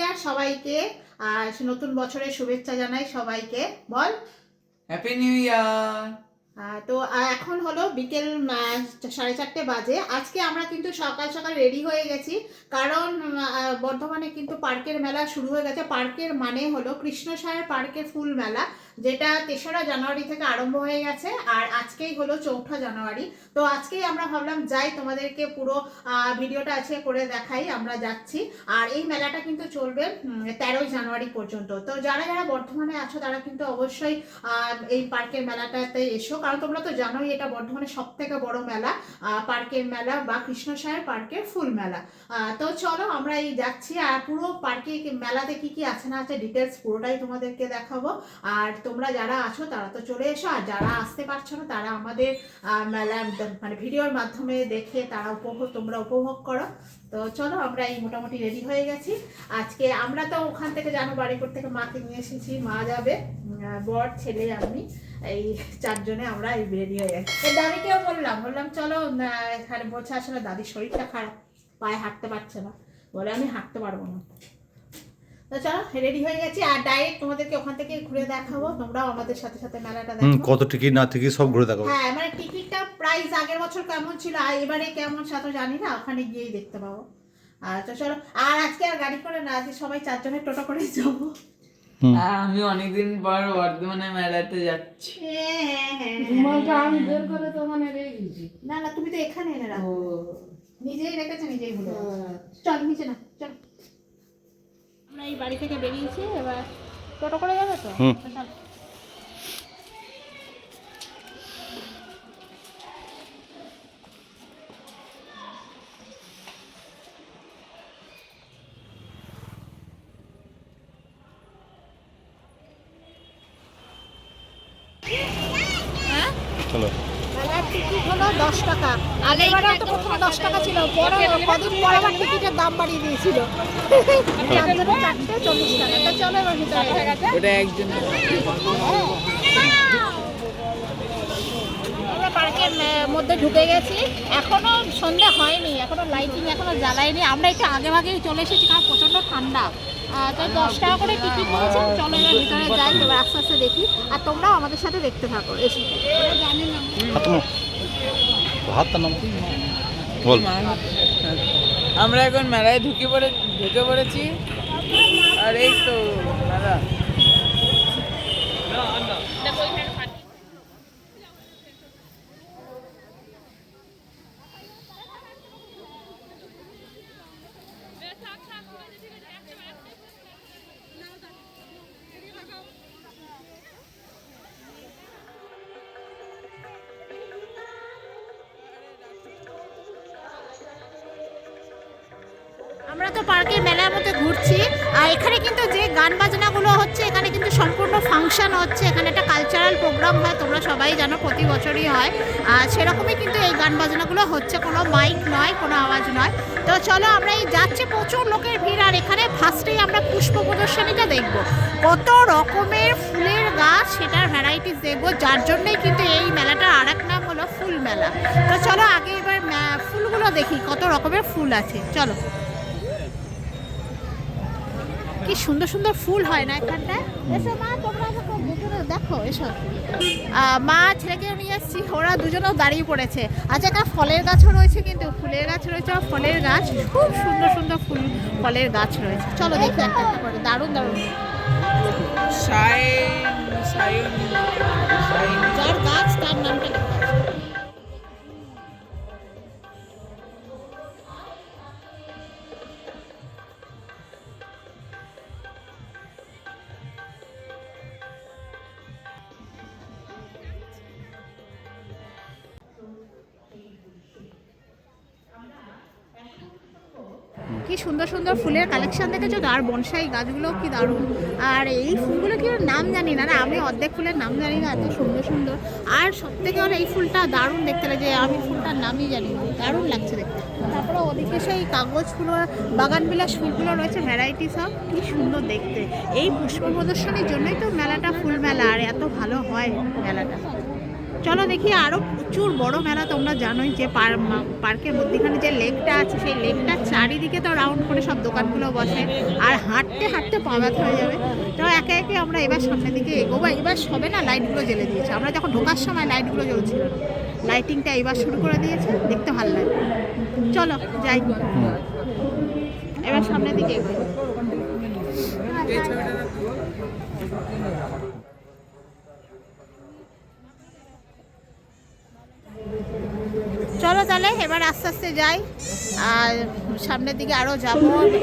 ইয়ার সবাইকে। আর নতুন বছরের শুভেচ্ছা জানাই সবাইকে। বল হ্যাপি নিউ ইয়ার। তো এখন হলো বিকেল 4:30 বাজে। আজকে আমরা কিন্তু সকাল সকাল রেডি হয়ে গেছি, কারণ বর্ধমানে কিন্তু পার্কের মেলা শুরু হয়ে গেছে। পার্কের মানে হলো কৃষ্ণসায়র পার্কের ফুল মেলা, যেটা 3রা জানুয়ারি থেকে আরম্ভ হয়ে গেছে, আর আজকেই হলো 4ঠা জানুয়ারি। তো আজকেই আমরা ভাবলাম যাই, তোমাদেরকে পুরো ভিডিওটা আছে করে দেখাই। আমরা যাচ্ছি, আর এই মেলাটা কিন্তু চলবে 13ই জানুয়ারি পর্যন্ত। তো যারা যারা বর্ধমানে আছো তারা কিন্তু অবশ্যই এই পার্কের মেলাটাতে এসো, কারণ তোমরা তো জানোই এটা বর্ধমানের সব থেকে বড় মেলা, পার্কের মেলা বা কৃষ্ণসায়র পার্কের ফুল মেলা। তো চলো আমরা এই যাচ্ছি, আর পুরো পার্কে মেলাতে কি কি আছে না আছে ডিটেলস পুরোটাই তোমাদেরকে দেখাবো। আর তোমরা যারা আছো তারা তো চলে এসো, আর যারা আসতে পারছো না তারা আমাদের মেলা মানে ভিডিওর মাধ্যমে দেখে তারা তোমরা উপভোগ করো। তো চলো আমরা এই মোটামুটি রেডি হয়ে গেছি। আজকে আমরা তো ওখান থেকে জানো বাড়িপুর থেকে মাকে নিয়ে এসেছি, মা যাবে, বর, ছেলে, আমি, এই 4 জনে আমরা এই রেডি হয়ে গেছি। এই দাদিকেও বললাম চলো, এখানে বলছে আসলে দাদির শরীরটা খারাপ, পায়ে হাঁটতে পারছে না, বলে আমি হাঁটতে পারবো না। তো চলো রেডি হয়ে গেছি, আর ডাইরেক্ট তোমাদেরকে ওখান থেকে ঘুরে দেখাবো, তোমরাও আমাদের সাথে সাথে মেলাটা দেখো। কত টিকিট না টিকিট সব ঘুরে দেখাবো। হ্যাঁ, মানে টিকিটটা প্রাইস আগের বছর কেমন ছিল আর এবারে কেমন সেটা জানি না, ওখানে গিয়েই দেখতে পাবো। তো চলো, আর আজকে আর গাড়ি করে না, আজকে সবাই 4 জনের টোটো করে যাবো। আমি অনেকদিন পর বর্ধমানে মেলাতে যাচ্ছি। না না, তুমি তো এখানে এনে রাখো, নিজেই রেখেছে নিজেই ভুলে। চল নিচে না, চল। আমরা এই বাড়ি থেকে বেরিয়েছি, এবার টোটো করে যাবে তো। চল। চলো। মেলার টিকিট হলো 10 টাকা। আগেরবারে তো প্রথমে 10 টাকা ছিল, পরে কদিন পর আবার টিকিটের দাম বাড়িয়ে দিয়েছিল। 4 জনের 4টে 40 টাকা। তো চলো এবার ভিতরে। ওটা একজন। আমরা পার্কের মধ্যে ঢুকে গেছি, এখনো সন্ধ্যা হয়নি, এখনো লাইটিং এখনো জ্বালায়নি। আমরা একটু আগে ভাগেই চলে এসেছি, কারণ প্রচণ্ড ঠান্ডা। তো 10 টাকা করে টিকিট নিয়েছে। চলো এবার ভিতরে যাই, এবার আস্তে আস্তে দেখি, আর তোমরাও আমাদের সাথে দেখতে থাকো। এসে জানি না বল। আমরা এখন মেলায় ঢুকে পড়েছি, আর এই তো মেলা। আমরা তো পার্কের মেলার মধ্যে ঘুরছি, আর এখানে কিন্তু যে গান বাজনাগুলো হচ্ছে, এখানে কিন্তু সম্পূর্ণ ফাংশন হচ্ছে। এখানে একটা কালচারাল প্রোগ্রাম হয়, তোমরা সবাই জানো প্রতি বছরই হয়। আর সেরকমই কিন্তু এই গান বাজনাগুলো হচ্ছে, কোনো মাইক নয়, কোনো আওয়াজ নয়। তো চলো আমরা এই যাচ্ছি, প্রচুর লোকের ভিড়। আর এখানে ফার্স্টেই আমরা পুষ্প প্রদর্শনীটা দেখবো, কত রকমের ফুলের গাছ, সেটার ভ্যারাইটিস দেখবো, যার জন্যই কিন্তু এই মেলাটার আর এক নাম হলো ফুল মেলা। তো চলো আগে এবার ফুলগুলো দেখি, কত রকমের ফুল আছে। চলো, কি সুন্দর সুন্দর ফুল হয় না এখানটায়। এসো মা, তোমরা দেখো, এসো। মা ছেলেকে নিয়ে এসেছি, ওরা দুজনেও দাঁড়িয়ে পড়েছে। আচ্ছা, একটা ফলের গাছও রয়েছে, কিন্তু ফুলের গাছ রয়েছে, ফলের গাছ, খুব সুন্দর সুন্দর ফলের গাছ রয়েছে। চলো দেখি একটা একটা করে, দারুণ দারুণ। যার গাছ তার নামটা লেখা আছে। কি সুন্দর সুন্দর ফুলের কালেকশন দেখেছো তো, আর বনসাই গাছগুলো কি দারুণ। আর এই ফুলগুলো কি নাম জানি না, আমি অর্ধেক ফুলের নাম জানি না, এত সুন্দর সুন্দর। আর সব থেকে হলো এই ফুলটা দারুণ দেখতে লাগে, আমি ফুলটার নামই জানি না, দারুণ লাগছে দেখতে। তারপরে ওদিকে সেই কাগজ ফুল, বাগানবিলাস ফুলগুলো রয়েছে, ভ্যারাইটি সব, কি সুন্দর দেখতে। এই পুষ্প প্রদর্শনীর জন্যই তো মেলাটা ফুল মেলা, আর এত ভালো হয় মেলাটা। চলো দেখি আরও প্রচুর বড় মেলা। তোমরা জানোই যে পার্কের মধ্যেখানে যে লেকটা আছে সেই লেকটার চারিদিকে তো রাউন্ড করে সব দোকানগুলো বসে, আর হাঁটতে হাঁটতে পা ব্যথা হয়ে যাবে। তো একে একে আমরা এবার সামনের দিকে এগোবো। এবার সবে না লাইটগুলো জ্বেলে দিয়েছে, আমরা যখন ঢোকার সময় লাইটগুলো জ্বলছিল না, লাইটিংটা এবার শুরু করে দিয়েছে, দেখতে ভালো লাগে। চলো যাই, এবার সামনের দিকে এগোই। চলো তাহলে এবার আস্তে আস্তে যাই, আর সামনের দিকে আরও যাব।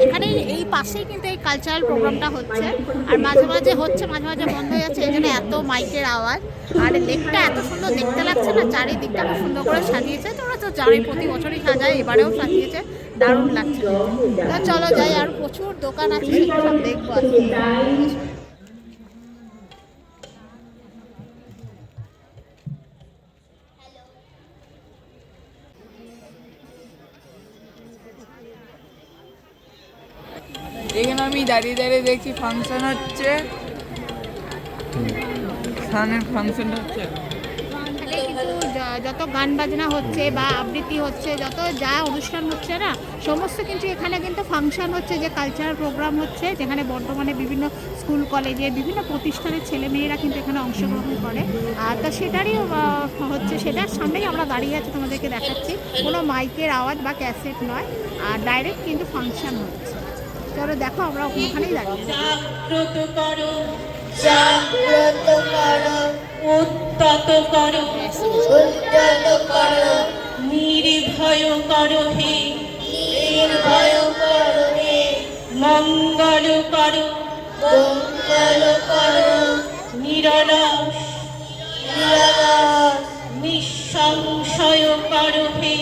এখানে এই পাশেই কিন্তু এই কালচারাল প্রোগ্রামটা হচ্ছে, আর মাঝে মাঝে হচ্ছে, মাঝে মাঝে বন্ধ হয়ে যাচ্ছে, এই জন্য এত মাইকের আওয়াজ। আর লেকটা এত সুন্দর দেখতে লাগছে না, চারিদিকটা খুব সুন্দর করে সাজিয়েছে। তোমরা তো জানোই প্রতি বছরই সাজায়, এবারেও সাজিয়েছে, দারুণ লাগছে। তো চলো যাই, আর প্রচুর দোকান আছে, সেগুলো সব দেখবো। এখানে আমি দাঁড়িয়ে দাঁড়িয়ে দেখছি ফাংশন হচ্ছে, সানের ফাংশনটা হচ্ছে। যত গান বাজনা হচ্ছে বা আবৃত্তি হচ্ছে, যত যা অনুষ্ঠান হচ্ছে না, সমস্ত কিন্তু এখানে কিন্তু ফাংশন হচ্ছে, যে কালচারাল প্রোগ্রাম হচ্ছে, যেখানে বর্তমানে বিভিন্ন স্কুল কলেজে বিভিন্ন প্রতিষ্ঠানের ছেলেমেয়েরা কিন্তু এখানে অংশগ্রহণ করে। আর তা সেটারই হচ্ছে, সেটার সামনেই আমরা দাঁড়িয়ে আছি, তোমাদেরকে দেখাচ্ছি। কোনো মাইকের আওয়াজ বা ক্যাসেট নয়, আর ডাইরেক্ট কিন্তু ফাংশন হচ্ছে। চলো দেখো, আমরা ওখানেই দাঁড়িয়ে। জাগ্রত করো, জাগ্রত করো, উত্তত করো, উত্তত করো, নির্ভয় করো হে, নির্ভয় করো হে, মঙ্গল করো, মঙ্গল করো, নিরলস, নিরলস, নিঃসংশয় করো হে,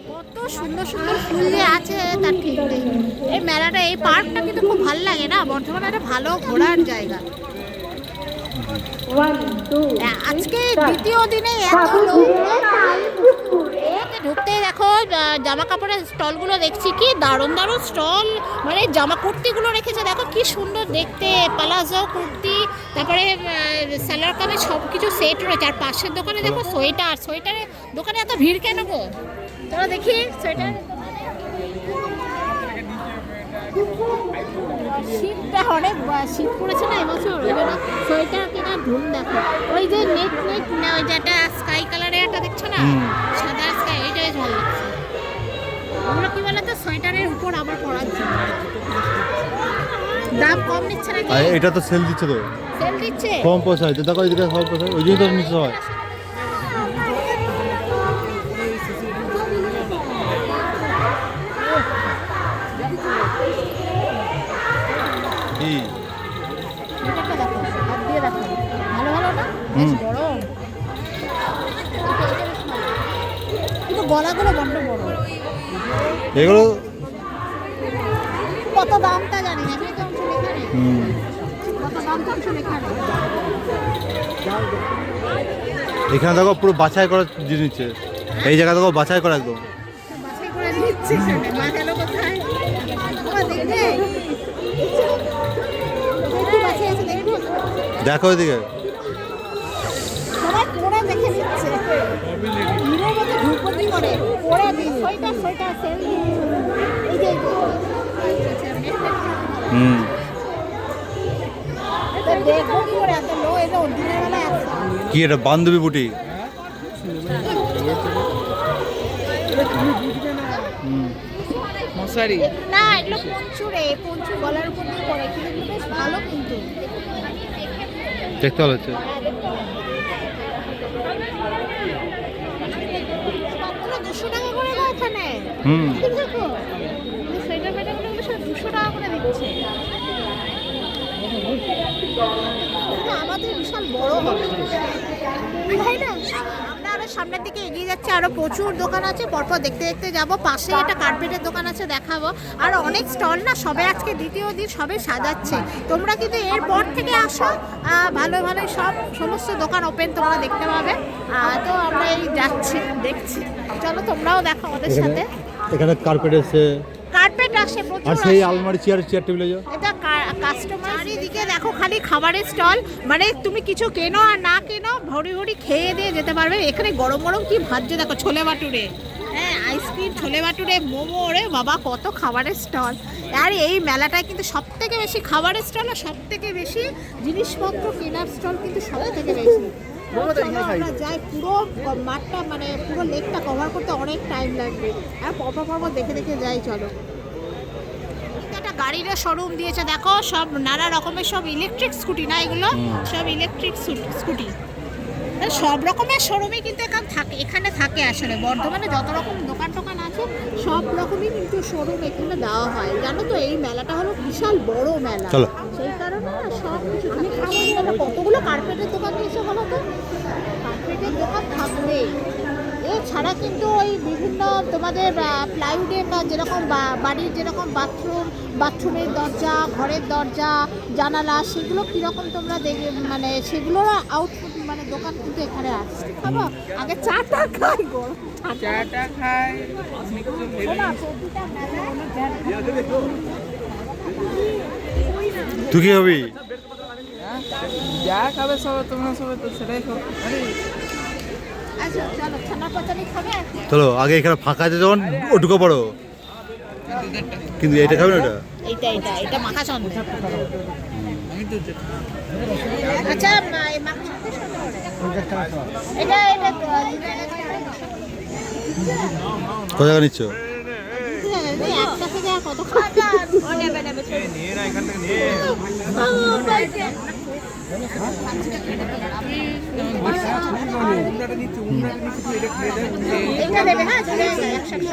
কত সুন্দর সুন্দর ফুল যে আছে তার ঠিক নেই। এই মেলাটা, এই পার্কটা কিন্তু খুব ভালো লাগে না, বর্ধমানে একটা ভালো ঘোরার জায়গা। আজকে দ্বিতীয় দিনে এত লোক, ঢুকতে দেখো জামা কাপড়ের স্টলগুলো দেখছি, কি দারুণ দারুণ স্টল, মানে জামা কুর্তিগুলো রেখেছে, দেখো কি সুন্দর দেখতে, প্লাজো কুর্তি, তারপরে সালোয়ার কামিজ, সব কিছু সেট রয়েছে। আর পাশের দোকানে দেখো সোয়েটার, সোয়েটারের দোকানে এত ভিড় কেন গো? চলো দেখি সোয়েটার। শীতটা অনেক, শীত পড়েছে না এবছর, ওই জন্য সোয়েটার কেনার ধুম দেখো। ওই যে নেট নেট, ওই যেটা স্কাই কালারের একটা দেখছো না, সাদা স্কাই, এইটাই ভালো লাগছে। ওগুলো কি বলে তো, সোয়েটারের উপর আবার পরার জন্য। দাম কম নিচ্ছে নাকি? আর এটা তো সেল দিচ্ছে তো, সেল দিচ্ছে কম পয়সা হচ্ছে, দেখো এদিকে কম পয়সা, ওই জন্য তো নিচ্ছে সবাই। কি এটা দেখো, হাত দিয়ে দেখো, ভালো ভালো না, বেশ বড়, কিন্তু গলাগুলো বড্ড বড়। এগুলো কত দামটা জানি না, এখানে কম লেখা নেই, কত দাম কম লেখা নেই। এখানে দেখো পুরো বাছাই করা জিনিস, এই জায়গা দেখো বাছাই করা একদম। বাছাই করে নিচ্ছে, বাজানো কোথায় তোমরা দেখবে? একটু বাছাই আছে, দেখবে? দেখো এদিকে, সবাই পরে দেখে নিচ্ছে, হিরোর মতো ঢুকপতি করে পরে দিই, সোয়েটার সোয়েটার সেল, এই যে দেখবো কি করে এত লো, এটা দিনের বেলা আসছে। কি এটা বান্ধবী বুটি? মশারি না, এগুলো পঞ্চু রে, পঞ্চু গলার উপর দিয়ে পরে, কিন্তু বেশ ভালো, কিন্তু দেখতে ভালো হচ্ছে। মাত্র 200 টাকা করে গো এখানে। দেখো সোয়েটার ফেটারগুলো সব 200 টাকা করে দিচ্ছে। কিন্তু আমাদের বিশাল বড় হবে, তাই না? আমরা আরো সামনের দিকে এগিয়ে যাচ্ছি, আরো প্রচুর দোকান আছে, পরপর দেখতে দেখতে যাব। পাশে একটা কার্পেটের দোকান আছে, দেখাবো। আর অনেক স্টল না, সবে আজকে দ্বিতীয় দিন, সবে সাজাচ্ছে। তোমরা কিন্তু এরপর থেকে আসো, ভালো ভালো সমস্ত দোকান ওপেন তোমরা দেখতে পাবে। তো আমরা এই যাচ্ছি, দেখছি, চলো তোমরাও দেখো আমাদের সাথে। এখানে কার্পেট এসে, কার্পেট আসে, প্রচুর আর সেই আসে। আলমারি চেয়ার টেবিলে যাও। এটা কাস্টমার চারিদিকে দেখো খালি খাবারের স্টল, মানে তুমি কিছু কেনো আর না কেনো ভরি ভরি খেয়ে দিয়ে যেতে পারবে। এখানে গরম গরম কি ভাজছে দেখো, ছোলে বাটুরে, হ্যাঁ আইসক্রিম, ছোলে বাটুরে, মোমো, রে বাবা কত খাবারের স্টল। আর এই মেলাটায় কিন্তু সব থেকে বেশি খাবারের স্টল আর সব থেকে বেশি জিনিসপত্র কেনার স্টল কিন্তু সব থেকে বেশি। আমরা যাই, পুরো মাঠটা মানে পুরো লেকটা কভার করতে অনেক টাইম লাগবে, আর পরপর দেখে দেখে যাই। চলো, একটা গাড়ির শোরুম দিয়েছে দেখো, সব নানা রকমের সব ইলেকট্রিক স্কুটি, না এগুলো সব ইলেকট্রিক স্কুটি। সব রকমের শোরুমই কিন্তু এখানে থাকে আসলে। বর্ধমানে যত রকম দোকান টোকান আছে সব রকমই কিন্তু শোরুম এখানে দেওয়া হয়। জানো তো এই মেলাটা হলো বিশাল বড় মেলা, চলো। সেই কারণে না সব কিছু থাকে। কতগুলো কার্পেটের দোকান দিয়েছে বলো তো, কার্পেটের দোকান থাকবে। এছাড়া কিন্তু ওই বিভিন্ন তোমাদের প্লাইউডের বা যেরকম বাড়ির যেরকম বাথরুমের দরজা, ঘরের দরজা, জানালা, সেগুলো কীরকম তোমরা দেখবে, মানে সেগুলোর আউটপুট মানে দোকান কিন্তু এখানে আসছে। খাবো আগে চাটা খাই, গরম চাটা খাই। তুই কি হবি? যা খাবে সবাই, তোমরা সবাই তো সেটাই খাও। আরে আচ্ছা চলো, ছানা পাতালি খাবে? চলো আগে এখানে ফাঁকা আছে যখন ওটুকু পড়ো, কিন্তু এটা খাবে না ওটা। এটা মাখা সন্দেশ। আমি তো আচ্ছা এই মাখা সন্দেশ এটা কত টাকা নিচ্ছ? একটা থেকে আর কত খাওয়া এটা দেবে না, একসাথে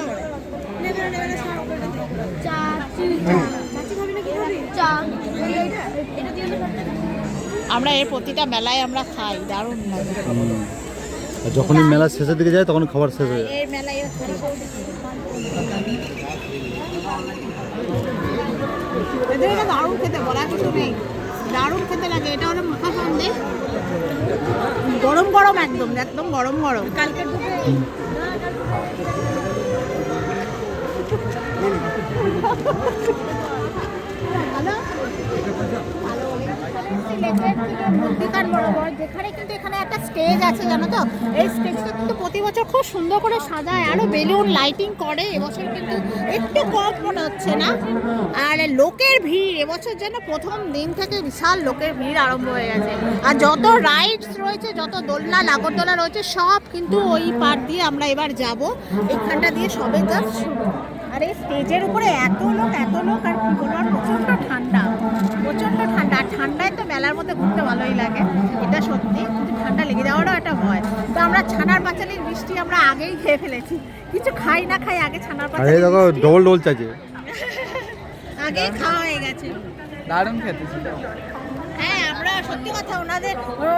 আমরা এর প্রতিটা মেলায় আমরা খাই, দারুণ লাগে। আর যখনই মেলা শেষের দিকে যায় তখন খাবার শেষ হয়ে যায়। এই মেলায় এদের এটা দারুণ খেতে, বলা কিছু নেই, দারুণ খেতে লাগে। এটা হলো মাখা সন্দেশ, গরম গরম, একদম একদম গরম গরম। কালকের দুপুরে যেখানে কিন্তু এখানে একটা স্টেজ আছে জানো তো, এই স্টেজটা কিন্তু প্রতি বছর খুব সুন্দর করে সাজায়, আরো বেলুন লাইটিং করে। এবছর কিন্তু একটু কম মনে হচ্ছে না। আর লোকের ভিড় এবছর যেন প্রথম দিন থেকে বিশাল লোকের ভিড় আরম্ভ হয়ে গেছে। আর যত রাইডস রয়েছে, যত দোলনা নাগরদোলা রয়েছে, সব কিন্তু ওই পার দিয়ে আমরা এবার যাব। এইখানটা দিয়ে সবে জাস্ট শুরু। আর এই স্টেজের উপরে এত লোক আর কি বলবো, আর প্রচণ্ড ঠান্ডা, প্রচণ্ড ঠান্ডা। আর ঠান্ডায় তো মেলার মধ্যে ঘুরতে ভালোই লাগে, এটা সত্যি, কিন্তু ঠান্ডা লেগে যাওয়ারও একটা ভয়। তো আমরা ছানার পাঁচালির মিষ্টি আমরা আগেই খেয়ে ফেলেছি, কিছু খাই না খাই আগে ছানার আরে পাঁচালি দেখো ডবল ডবল চাইছে। আগেই খাওয়া হয়ে গেছে। দারুণ খেতে ছিল। হ্যাঁ, আমরা সত্যি কথা,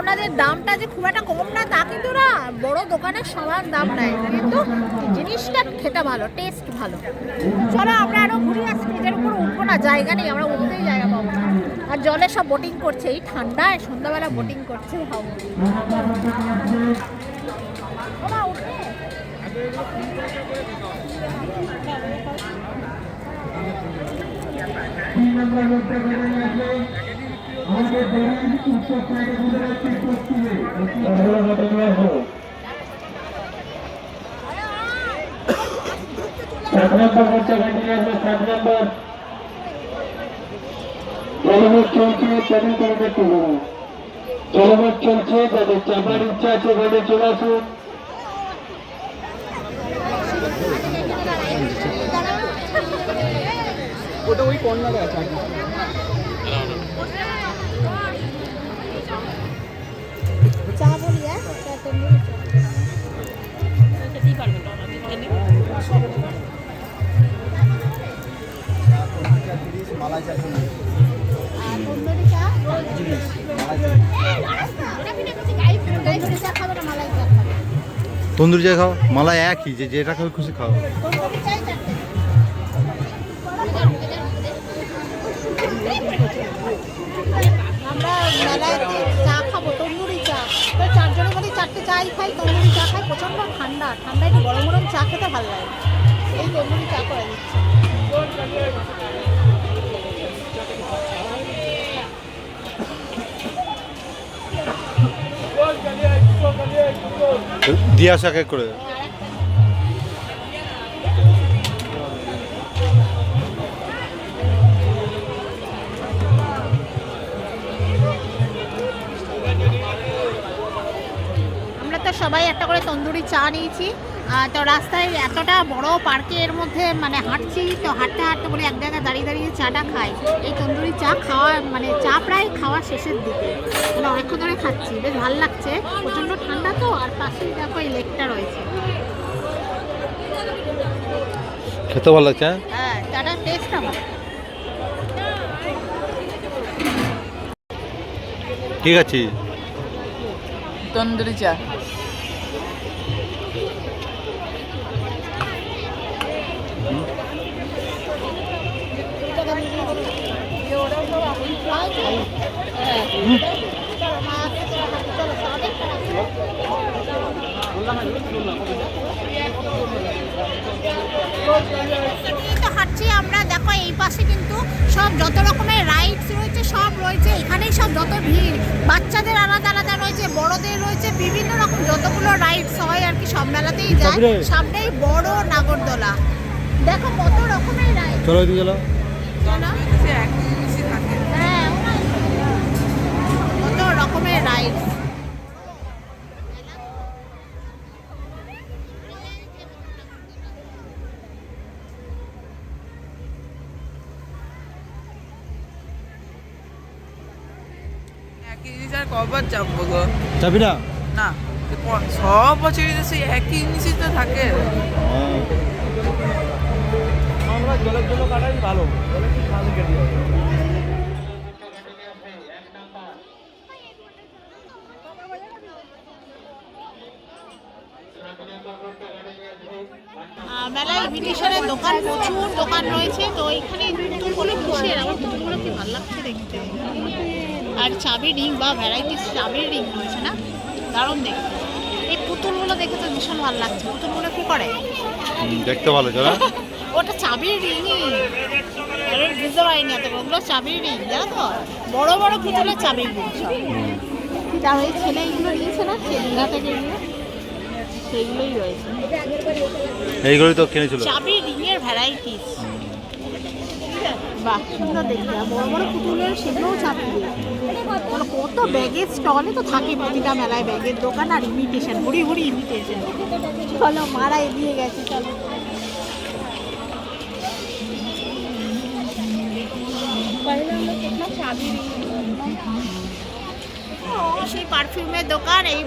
ওনাদের দামটা যে খুব একটা কম না তা কিন্তু না, বড় দোকানের সমান দাম নেয়, কিন্তু জিনিসটা খেতে ভালো, টেস্ট ভালো। চলো আমরা আরো ঘুরি, আর স্টেজের উপর উঠবো না, জায়গা নেই, আমরা উঠতেই জায়গা পাবো না। আর জলে সব বোটিং করছে, এই ঠান্ডায় সন্ধ্যাবেলা বোটিং করছে। জলমত চলছে, তাদের চাপার ইচ্ছা আছে বলে চলে আসুন। ওটা ওই কর্নারে আছে। চা বলি, চা তন্দুরি চা খেতেই পারবে না, তন্দুরি চা খাবে না, মালাই চা খাবে। তন্দুরি চা খাও, মালাই একই, যেটা খাও খুশি খাও। তন্দুরি চাই চারটে। আমরা মেলায় চা খাবো, তন্দুরি চা, তো চারজনের মধ্যে চারটে চাই খাই, তন্দুরি চা খাই। প্রচণ্ড ঠান্ডা, ঠান্ডায় একটু গরম গরম চা খেতে ভালো লাগে, এই তন্দুরি চা করে দিচ্ছে। দিয়ে আসো এক এক করে। আমরা তো সবাই একটা করে তন্দুরি চা নিয়েছি। তো রাস্তায় এতটা বড় পার্কের মধ্যে মানে হাঁটছি, তো হাঁটতে হাঁটতে বলে এক জায়গায় দাঁড়িয়ে দাঁড়িয়ে চাটা খাই। এই তন্দুরি চা খাওয়া মানে চা প্রায় খাওয়া শেষের দিকে, মানে অনেকক্ষণ ধরে খাচ্ছি, বেশ ভালো লাগছে। প্রচণ্ড ঠান্ডা তো, আর পাশেই দেখো এই লেকটা রয়েছে। খেতে ভালো লাগছে। হ্যাঁ, চাটার টেস্ট আমার। ঠিক আছে, তন্দুরি চা। তো হাঁটছি আমরা, দেখো এই পাশে কিন্তু সব যত রকমের রাইডস রয়েছে সব রয়েছে এখানেই, সব যত ভিড়, বাচ্চাদের আলাদা আলাদা রয়েছে, বড়দের রয়েছে, বিভিন্ন রকম যতগুলো রাইডস হয় আর কি সব মেলাতেই যায়। সামনেই বড় নাগরদোলা, দেখো কত রকমের রাইড। চলো এদিকে চলো। হ্যাঁ, কত রকমের রাইডস। একই জিনিস আর কবার চাপবো গো? যাবি না? না, সব বছরই তো সেই একই জিনিসই তো থাকে। আমরা জলের জন্য কাটাই ভালো, জলের কি খালি কেটে যাবে। মেলায় ইমিটেশনের দোকান, প্রচুর দোকান রয়েছে। তো এখানে পুতুলগুলো কিসের, আমার পুতুলগুলো কি ভালো লাগছে দেখতে। আর চাবি রিং বা ভ্যারাইটিস চাবির রিং রয়েছে না, দারুণ দেখতে। এই পুতুলগুলো দেখে তো ভীষণ ভালো লাগছে। পুতুলগুলো কি করে? দেখতে ভালো চলো। ওটা চাবির রিংই, আরে বুঝতে পারিনি এত, ওগুলো চাবির রিং, জানো তো, বড় বড় পুতুলের চাবির রিং সব। তার ওই ছেলে এগুলো নিয়েছে না, সে দীঘা থেকে এগুলো, সেইগুলোই রয়েছে। এইগুলোই তো কিনেছিল। চাবির রিংয়ের ভ্যারাইটিস, বাহ সুন্দর দেখতে। আর বড় বড় পুতুলের সেগুলোও চাবি রিং। কত ব্যাগের স্টলে তো থাকে প্রতিটা মেলায়, ব্যাগের দোকান আর ইমিটেশন, ভরি ভরি ইমিটেশন। চলো মারা এগিয়ে গেছে, চলো। সেই পারফিউমের দোকান, এই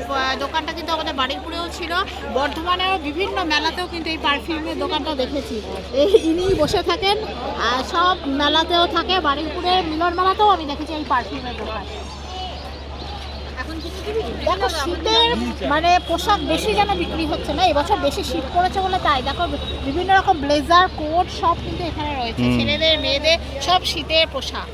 দোকানটা কিন্তু আমাদের বারুইপুরেও ছিল, বর্ধমানেও বিভিন্ন মেলাতেও কিন্তু এই পারফিউমের দোকানটা দেখেছি। ইনি বসে থাকেন, আর সব মেলাতেও থাকে, বারুইপুরের মিলন মেলাতেও আমি দেখেছি এই পারফিউমের দোকান। দেখো শীতের মানে পোশাক বেশি যেন বিক্রি হচ্ছে না, এবছর বেশি শীত পড়েছে বলে তাই। দেখো বিভিন্ন রকম ব্লেজার, কোট সব কিন্তু এখানে রয়েছে, ছেলেদের মেয়েদের সব শীতের পোশাক।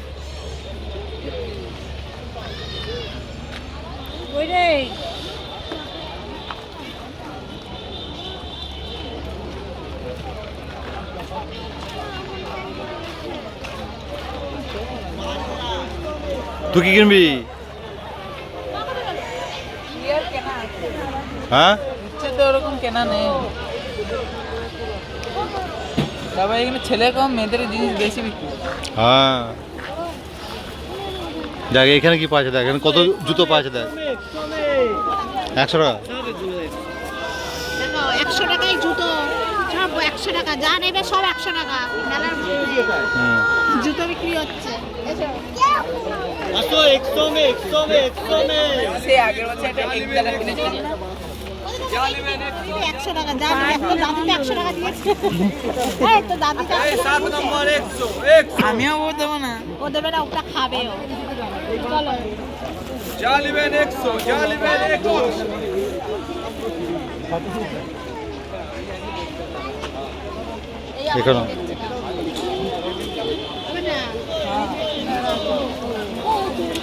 তুই কি কিনবি? হ্যাঁ, ইচ্ছে তো ওরকম কেনা নেই। সবাই এখানে ছেলে কম, মেয়েদের জিনিস বেশি বিক্রি। হ্যাঁ দেখ এখানে কি পাওয়া যায়, দেখ এখানে কত জুতো পাওয়া যায়, দেখ 100 টাকা। দেখো 100 টাকায় জুতো, সব 100 টাকা, যা নেবে সব 100 টাকা। মেলার মধ্যে জুতো বিক্রি হচ্ছে। আসো 100 মে 100 মে 100 মে। সে আগের বছর একটা এক টাকা কিনেছি। 100 টাকা, যা নেবে। এখন তো দাদিতে 100 টাকা দিয়েছে। এই তো দাদিতে 7 নম্বর 100 100। আমিও ও দেবো না। ও দেবে না, ওটা খাবে ও। চলো জালিবেন 100, জালিবেন 21। এখানে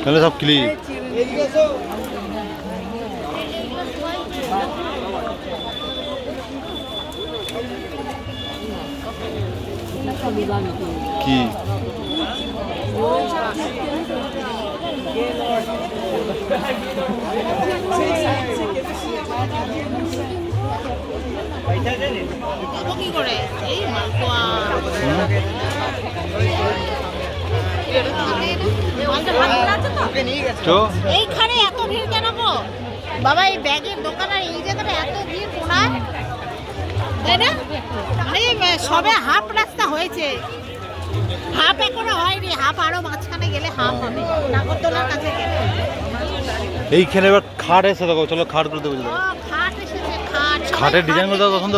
তাহলে সব ক্লিপ। এদিকে এসো। কি যাবো কি করে এই মালপোয়া মালটা ভালো লাগছে তো? তো এইখানে এত ভিড় কেন গো বাবা? এই ব্যাগের দোকান আর এই জায়গাটা এত ভিড় কোনায়, তাই না? মানে সবে হাফ রাস্তা হয়েছে, হাফ এখনো হয়নি, হাফ আরো মাঝখানে গেলে হাফ হবে, নাগরদোলার কাছে গেলে। এইখানে এবার খাট এসে দেখো, চলো খাট করে দেবো। ও, খাট এসেছে, খাট। সবাই খাটের ডিজাইন খাট গুলো পছন্দ?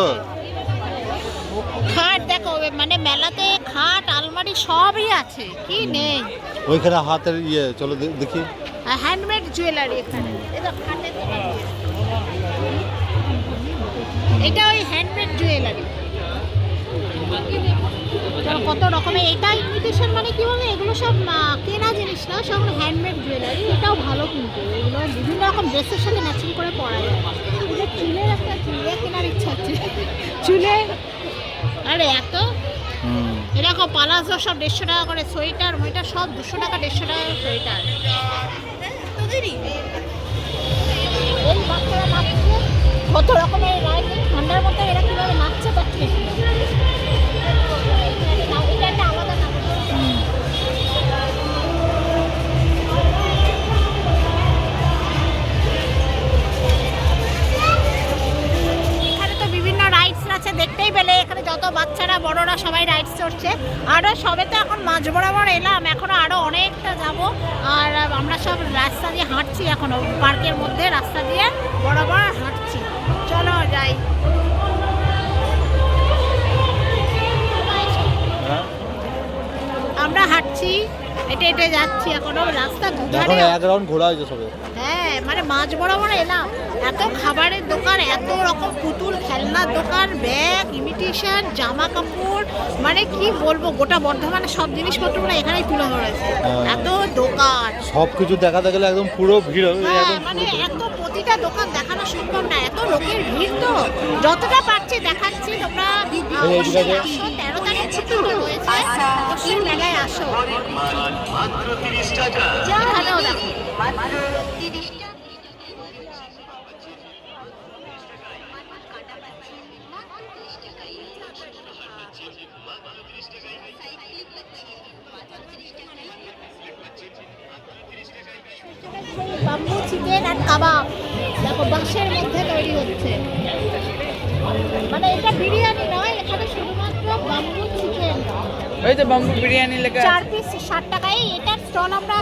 খাট দেখো, মানে মেলাতে খাট আলমারি সবই আছে, কি নেই? ওইখানে হাতের ইয়ে, চলো দেখি। হ্যান্ডমেড জুয়েলারি এখানে, এটা খাটের দোকান। এটা ওই হ্যান্ডমেড জুয়েলারি, কত রকমের। এটা ইমিটেশন, মানে কি বলবো, এগুলো সব কেনা জিনিস না, সব হ্যান্ডমেড জুয়েলারি। এটাও ভালো, কিন্তু এগুলো বিভিন্ন রকম ড্রেসের সাথে ম্যাচিং করে পরা যায়। এটা চুলের একটা চুলে কেনার ইচ্ছা হচ্ছে, চুলে। আরে এত এরকম পালাজো সব 150 টাকা করে, সোয়েটার মোয়েটার সব 200 টাকা 150 টাকা সোয়েটার। এই বাচ্চারা নাচছে, কত রকমের রাইড, ঠান্ডার মধ্যে এরা কীভাবে নাচছে তার ঠিক নেই। এটা একটা আলাদা নাচ। এখানে তো বিভিন্ন রাইডস আছে, দেখতেই পেলে এখানে যত বাচ্চারা বড়রা সবাই রাইডস চড়ছে। আরও সবে তো এখন মাঝ বরাবর এলাম, এখনও আরও অনেকটা যাব। আর আমরা সব রাস্তা দিয়ে হাঁটছি, এখনও পার্কের মধ্যে রাস্তা দিয়ে বরাবর হাঁটছি। চলো যাই। আমরা হাঁটছি, হেঁটে হেঁটে যাচ্ছি, এখনো রাস্তা দুধারে। এখন এক রাউন্ড ঘোরা হয়েছে সবে। হ্যাঁ, মানে মাঝ বরাবর এলাম, এত খাবারের দোকান, এত রকম পুতুল খেলনার দোকান, ব্যাগ, ইমিটেশন, জামা কাপড়, মানে কি বলবো, গোটা বর্ধমানে সব জিনিসপত্রগুলো এখানেই তুলে ধরেছে। এত দোকান, সব কিছু দেখাতে গেলে একদম পুরো ভিড় হবে। হ্যাঁ, একদম মানে এত প্রতিটা দোকান দেখানো সম্ভব না, এত লোকের ভিড়। তো যতটা পারছি দেখাচ্ছি, তোমরা অবশ্যই আসো। 13 তারিখ পর্যন্ত রয়েছে, অবশ্যই মেলায় আসো। এখানেও দেখো বাম্বু চিকেন আর কাবাব, দেখো বাঁশের মধ্যে তৈরি হচ্ছে। মানে এটা বিরিয়ানি নয়, এখানে শুধুমাত্র বাম্বু চিকেন। ওই তো বাম্বু বিরিয়ানি লেখা 4 পিস 60 টাকায়। এটার স্টল আমরা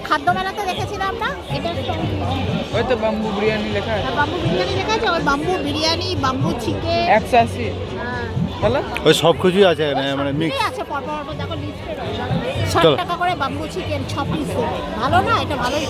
খাদ্য মেলাতে দেখেছিলাম না, এটার স্টল। ওই তো বাম্বু বিরিয়ানি লেখা আছে। বাম্বু বিরিয়ানি লেখা আছে, ওই বাম্বু বিরিয়ানি, বাম্বু চিকেন। 180 বলো। ওই সব কিছুই আছে এখানে, মানে মিক্স। আছে পরপর পরপর, দেখো লিস্টে রয়েছে। চলো। 60 টাকা করে বাম্বু চিকেন 6 পিস। ভালো না, এটা ভালোই।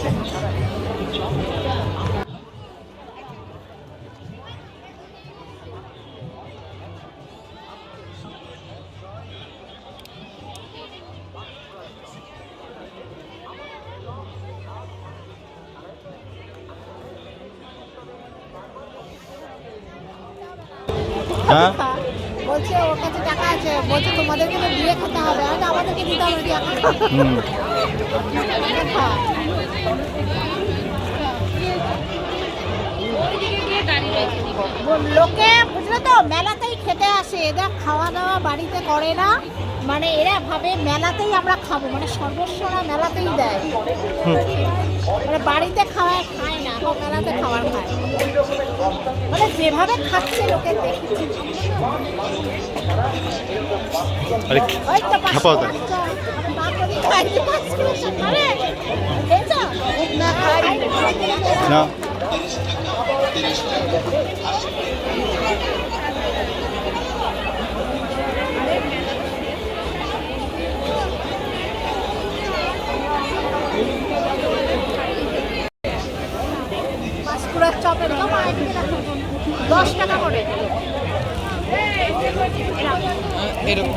হ্যাঁ, বলছে ওর কাছে টাকা আছে, বলছে তোমাদেরকে তো দিয়ে খেতে হবে, আর আমাদেরকে দিতে হবে টাকা। লোকে বুঝলে তো মেলাতেই খেতে আসে, এরা খাওয়া দাওয়া বাড়িতে করে না। মানে এরা ভাবে মেলাতেই আমরা খাবো, মানে সর্বস্বরা মেলাতেই দেয়। মানে বাড়িতে খাওয়ায় খায় না, ও মেলাতে খাবার খায়। মানে যেভাবে খাচ্ছে লোকে দেখছি। আরে ওই তো খেপা হতো। না পাঁচকুড়ার চপের দাম 10 টাকা করে। এরকম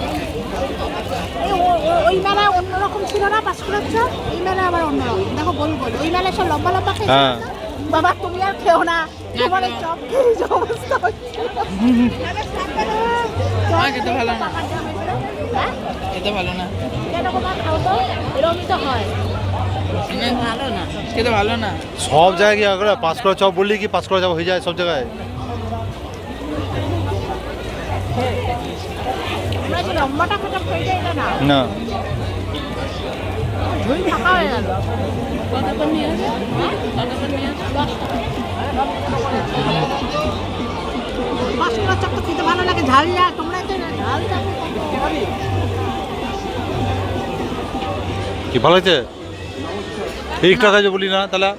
ওই মেলায় অন্যরকম ছিল না পাঁচকুড়ার চপ, এই মেলায় আবার অন্যরকম। দেখো গোল গোল, ওই মেলায় সব লম্বা লম্বা খেয়েছে। হ্যাঁ। বাবা তুমি আর খেও না, তোমার এই চপ খেয়ে যে অবস্থা হচ্ছে। আমাকে তো ভালো না। হ্যাঁ খেতে ভালো না। কেন তোমার খাও তো এরকমই তো হয় ভালো না খেতে ভালো না। সব জায়গায় কি আগে 5 করা চপ বললি কি 5 করা চপ হয়ে যায় সব জায়গায়? আমরা যে লম্বাটা খেতে হয়ে যায় এটা না না ঝুল ফাঁকা হয়ে গেল পাঁচকুড়া চপ তো খেতে ভালো লাগে ঝাল যা তোমরা তো ঝাল যাবে কি ভালো হয়েছে? ঠিক টাকা যে বলি না তাহলে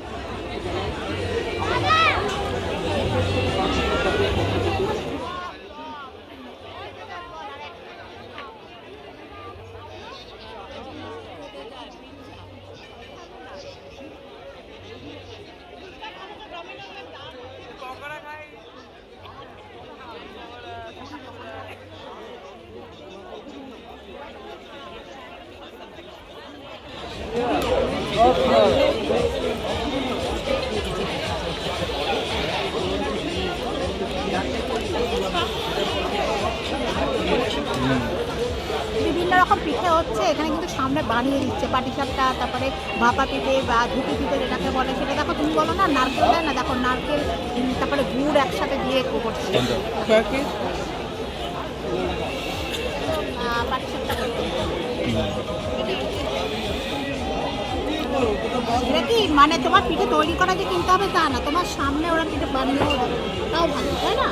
বিভিন্ন রকম পিঠে হচ্ছে এখানে কিন্তু সামনে বানিয়ে দিচ্ছে পাটিসাপটা তারপরে ভাপা পিঠে বা ধুতি পিঠে যেটাকে বলে সেটা দেখো তুমি বলো না নারকেল দেয় না দেখো নারকেল তারপরে গুড় একসাথে দিয়ে করছে বাকি পাটিসাপটা এটা কি মানে তোমার পিঠে তৈরি করা যে কিনতে হবে তা না তোমার সামনে ওরা পিঠে বানিয়েও দেবে তাও ভালো তাই না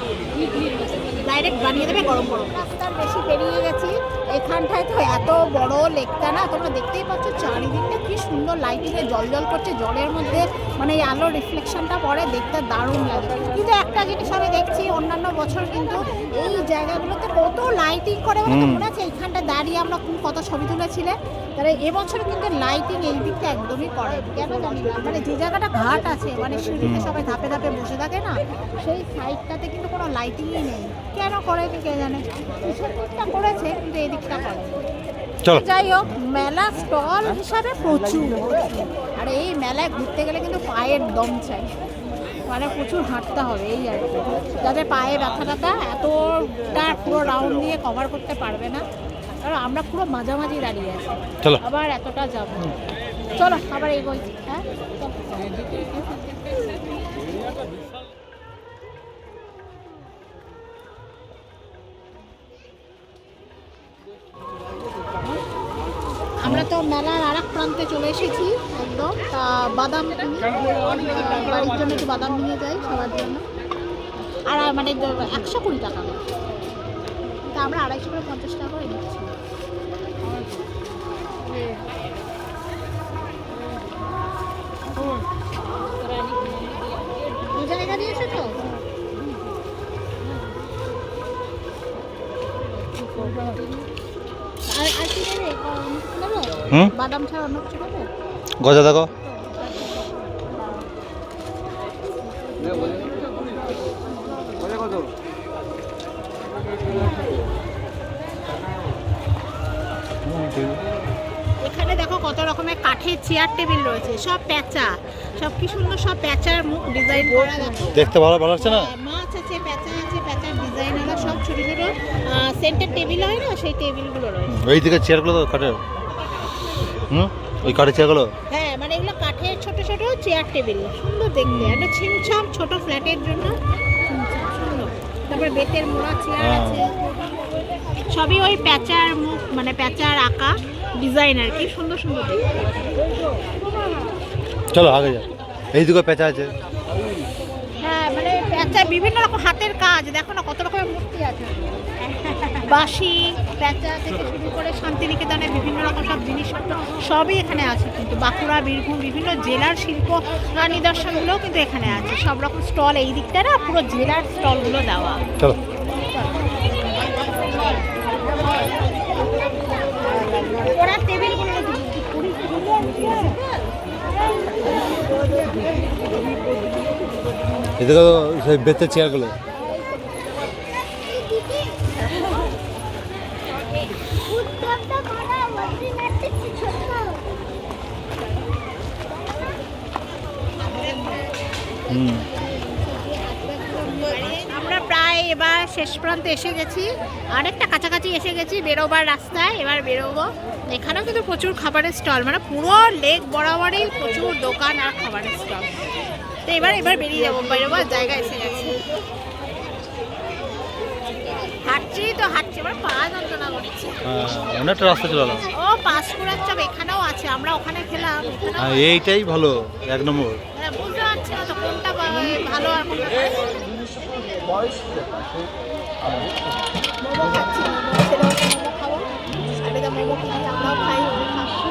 ডাইরেক্ট বানিয়ে দেবে গরম গরম রাস্তার বেশি পেরিয়ে গেছি এখানটায় তো এত বড় লেকটা না তোমরা দেখতেই পাচ্ছ চারিদিকটা কি সুন্দর লাইটিংয়ে জল জল করছে জলের মধ্যে মানে এই আলোর রিফ্লেকশনটা পড়ে দেখতে দারুণ লাগে কিন্তু একটা জিনিস আমি দেখছি অন্যান্য বছর কিন্তু এই জায়গাগুলোতে কত লাইটিং করে মানে তো মনে আছে এইখানটা দাঁড়িয়ে আমরা কত ছবি তুলেছিলে তাহলে এবছর কিন্তু লাইটিং এই দিকটা একদমই করে কেন জানি না মানে যে জায়গাটা ঘাট আছে মানে সিঁড়িতে সবাই ধাপে ধাপে বসে থাকে না সেই সাইডটাতে কিন্তু কোনো লাইটিংই নেই কেন করে কে জানে কিসের দিকটা করেছে কিন্তু এই দিকটা করে চলো যাই হোক মেলা স্টল হিসাবে প্রচুর আর এই মেলায় ঘুরতে গেলে কিন্তু পায়ের দম চাই মানে প্রচুর হাঁটতে হবে এই আর কি যাদের পায়ে ব্যথা ব্যথা এতটা পুরো রাউন্ড দিয়ে কভার করতে পারবে না কারণ আমরা পুরো মাঝামাঝি দাঁড়িয়ে আছি চলো আবার এতটা যাব চলো আবার এগোই হ্যাঁ আমরা তো মেলার আর এক প্রান্তে চলে এসেছি একদম তা বাদাম কিনি বাড়ির জন্য একটু বাদাম নিয়ে যাই সবার জন্য আর মানে 120 টাকা তা আমরা 250 টাকা করে নিচ্ছি জায়গা দিয়েছে তো আর কি দেবে বাদাম ছাড়া অন্য কিছু দেবে গজা দেখো এখানে দেখো কত রকমের কাঠের চেয়ার টেবিল রয়েছে সব প্যাঁচা সব কি সুন্দর সব প্যাঁচার মুখ ডিজাইন করা দেখো দেখতে ভালো ভালো লাগছে না মাছ আছে প্যাঁচার ডিজাইন হলো সব ছোট ছোট সেন্টার টেবিল হয় না সেই টেবিলগুলো রয়েছে ওই দিকে চেয়ারগুলো তো কাঠের ওই কাঠের চেয়ারগুলো হ্যাঁ মানে এগুলো কাঠের ছোট ছোট চেয়ার টেবিল সুন্দর দেখতে একটা ছিমছাম ছোট ফ্ল্যাটের জন্য সুন্দর তারপরে বেতের মোড়া চেয়ার আছে সবই ওই প্যাঁচার মুখ মানে প্যাঁচার আঁকা ডিজাইন আর কি সুন্দর সুন্দর দেখতে চলো আগে যা এই দিকে পেঁচা আছে হ্যাঁ মানে প্যাঁচা বিভিন্ন রকম হাতের কাজ দেখো না কত রকমের মূর্তি আছে বাঁশি প্যাঁচা থেকে শুরু করে শান্তিনিকেতনের বিভিন্ন রকম সব জিনিসপত্র সবই এখানে আছে কিন্তু বাঁকুড়া বীরভূম বিভিন্ন জেলার শিল্প নিদর্শনগুলোও কিন্তু এখানে আছে সব রকম স্টল এই দিকটা না পুরো জেলার স্টলগুলো দেওয়া চলো ওরা টেবিলগুলো এদিকে সেই বেতের চেয়ারগুলো আমরা প্রায় এবার শেষ প্রান্তে এসে গেছি, আরেকটা কাছাকাছি এসে গেছি বেরোবার রাস্তায়, এবার বেরোবো। এখানেও কিন্তু প্রচুর খাবারের স্টল, মানে পুরো লেক বরাবরই প্রচুর দোকান আর খাবারের স্টল। তো এবার বেরিয়ে যাবো, বেরোবার জায়গা এসে গেছে। হাঁটছি তো হাঁটছি, এবার পা যন্ত্রণা করেছে। অনেকটা রাস্তা চলে গেল। ও পাঁশকুড়ার চপ এখানেও আছে, আমরা ওখানে খেলাম। এইটাই ভালো, 1 নম্বর। বুঝতে পারছি না তো কোনটা ভালো আর কোনটা মোমো খাচ্ছি, ছেলে মোমো খাবো, সাথে মোমো কিনি, আমরাও খাই, মোমো খাবো।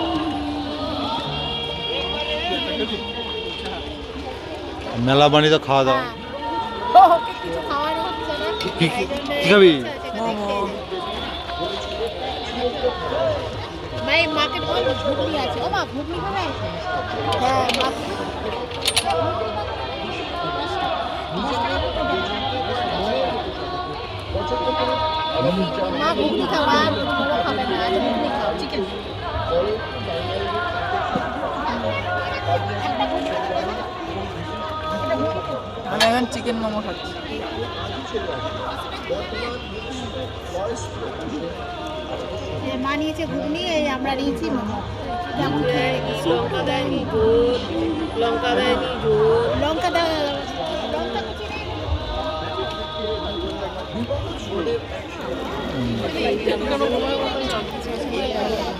মেলা বানিয়ে তো খাওয়া দাওয়া। ওকে কিছু খাওয়ানো হচ্ছে না, কি খাবি? ভাই মাকে বল ঘুগনি আছে। ও মা ঘুগনি খাবে? হ্যাঁ মা ঘুগনি খাওয়া, মোমো খাবে না, ঘুগনি খাও, চিকেন। আমি এখন চিকেন মোমো খাচ্ছি। মা নিয়েছে ঘুগনি, এই আমরা নিয়েছি মোমো। কেমন খেয়ে লঙ্কা দেয়নি, লঙ্কা দেয়নি, লঙ্কা দেওয়া লঙ্কা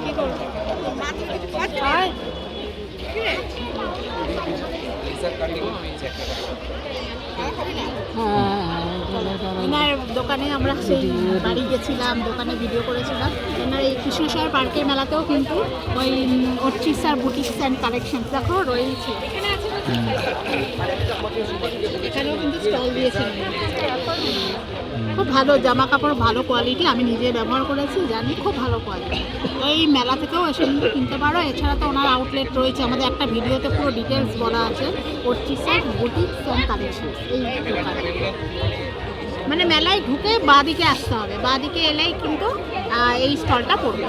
কি করবো এনার দোকানে আমরা সেই বাড়ি গেছিলাম, দোকানে ভিডিও করেছিলাম। এনার এই কৃষ্ণসাগর পার্কের মেলাতেও কিন্তু ওই অর্চিসার বুটিক্স অ্যান্ড কালেকশন দেখো রয়েছে, এখানেও কিন্তু স্টল দিয়েছে। খুব ভালো জামা কাপড়, ভালো কোয়ালিটি, আমি নিজে ব্যবহার করেছি, জানি খুব ভালো কোয়ালিটি। ওই মেলা থেকেও এসে কিন্তু কিনতে পারো। এছাড়া তো ওনার আউটলেট রয়েছে, আমাদের একটা ভিডিওতে পুরো ডিটেলস বলা আছে, অর্চিসার বুটিক্স অ্যান্ড কালেকশন এই দোকানে। মানে মেলায় ঢুকে বাঁ দিকে আসতে হবে, বাঁ দিকে এলেই কিন্তু এই স্টলটা পড়বে।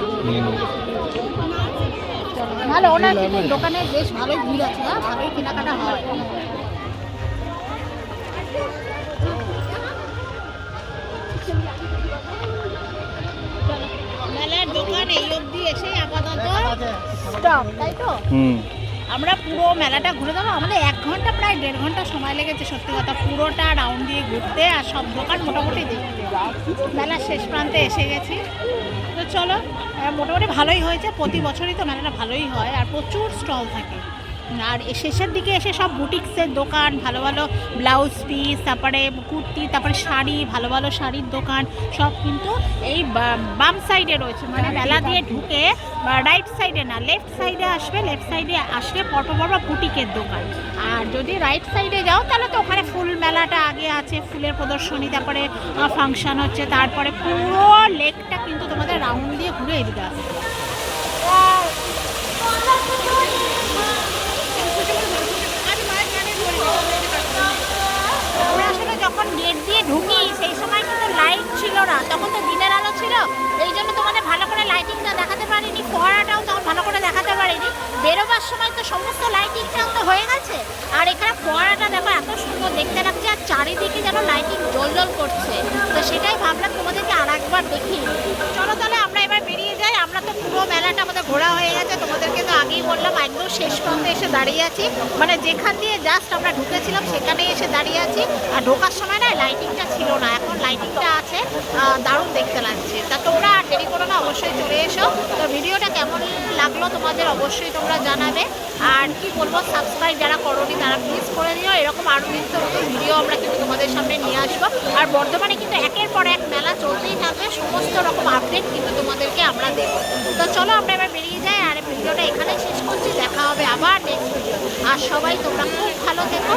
ভালো, ওনার কিন্তু দোকানে বেশ ভালোই ভিড় আছে, ভালোই কেনাকাটা হয়। মেলার দোকান এই অবধি এসে আপাতত স্টপ, তাই তো? আমরা পুরো মেলাটা ঘুরে দেবো, আমাদের 1 ঘন্টা প্রায় 1.5 ঘন্টা সময় লেগেছে সত্যি কথা, পুরোটা রাউন্ড দিয়ে ঘুরতে আর সব দোকান মোটামুটি দেখতে। মেলার শেষ প্রান্তে এসে গেছি, তো চলো, মোটামুটি ভালোই হয়েছে। প্রতি বছরই তো মেলাটা ভালোই হয় আর প্রচুর স্টল থাকে। আর শেষের দিকে এসে সব বুটিক্সের দোকান, ভালো ভালো ব্লাউজ পিস, তারপরে কুর্তি, তারপরে শাড়ি, ভালো ভালো শাড়ির দোকান সব কিন্তু এই বাম সাইডে রয়েছে। মানে মেলা দিয়ে ঢুকে রাইট সাইডে না, লেফট সাইডে আসবে, লেফট সাইডে আসলে পরপর বুটিকের দোকান। আর যদি রাইট সাইডে যাও তাহলে তো ওখানে ফুল মেলাটা আগে আছে, ফুলের প্রদর্শনী, তারপরে ফাংশন হচ্ছে, তারপরে পুরো লেকটা কিন্তু তোমাদের রাউন্ড দিয়ে ঘুরে এদিকে আসবে। আমরা আসলে যখন গেট দিয়ে ঢুকি সেই সময় কিন্তু লাইট ছিল না, তখন তো দিনের আলো ছিল, এই জন্য তোমাদের ভালো করে লাইটিংটা দেখাতে পারিনি, ফোয়ারাটাও তখন ভালো করে দেখাতে পারিনি। বেরোবার সময় তো সমস্ত লাইটিংটাও তো হয়ে গেছে। আর এখানে ফোয়ারাটা দেখো এত সুন্দর দেখতে লাগছে, আর চারিদিকে যেন লাইটিং জ্বল করছে, তো সেটাই ভাবলাম তোমাদেরকে আর একবার দেখি। চলো তাহলে আমরা এবার বেরিয়ে যাই। আমরা তো পুরো মেলাটা আমাদের ঘোরা হয়ে গেছে, তোমাদেরকে তো আগেই বললাম, একদম শেষ প্রান্তে এসে দাঁড়িয়ে আছি, মানে যেখান দিয়ে জাস্ট আমরা ঢুকেছিলাম সেখানেই এসে দাঁড়িয়ে আছি। আর ঢোকার সময় না লাইটিংটা ছিল না, এখন লাইটিংটা আছে, দারুণ দেখতে লাগছে। তা তোমরা আর দেরি করো না, অবশ্যই চলে এসো। তো ভিডিওটা কেমন লাগলো তোমাদের অবশ্যই তোমরা জানাবে। আর কি বলবো, সাবস্ক্রাইব যারা করোনি তারা প্লিজ করে দিও। এরকম আরও নিত্য নতুন ভিডিও আমরা কিন্তু তোমাদের সামনে নিয়ে আসবো। আর বর্ধমানে কিন্তু একের পর এক মেলা চলতেই থাকবে, সমস্ত রকম আপডেট কিন্তু তোমাদেরকে আমরা দেবো। তো চলো আমরা এবার বেরিয়ে যাই, আর ভিডিওটা এখানেই শেষ করছি। দেখা হবে আবার নেক্সট ভিডিও। আর সবাই তোমরা খুব ভালো থেকো।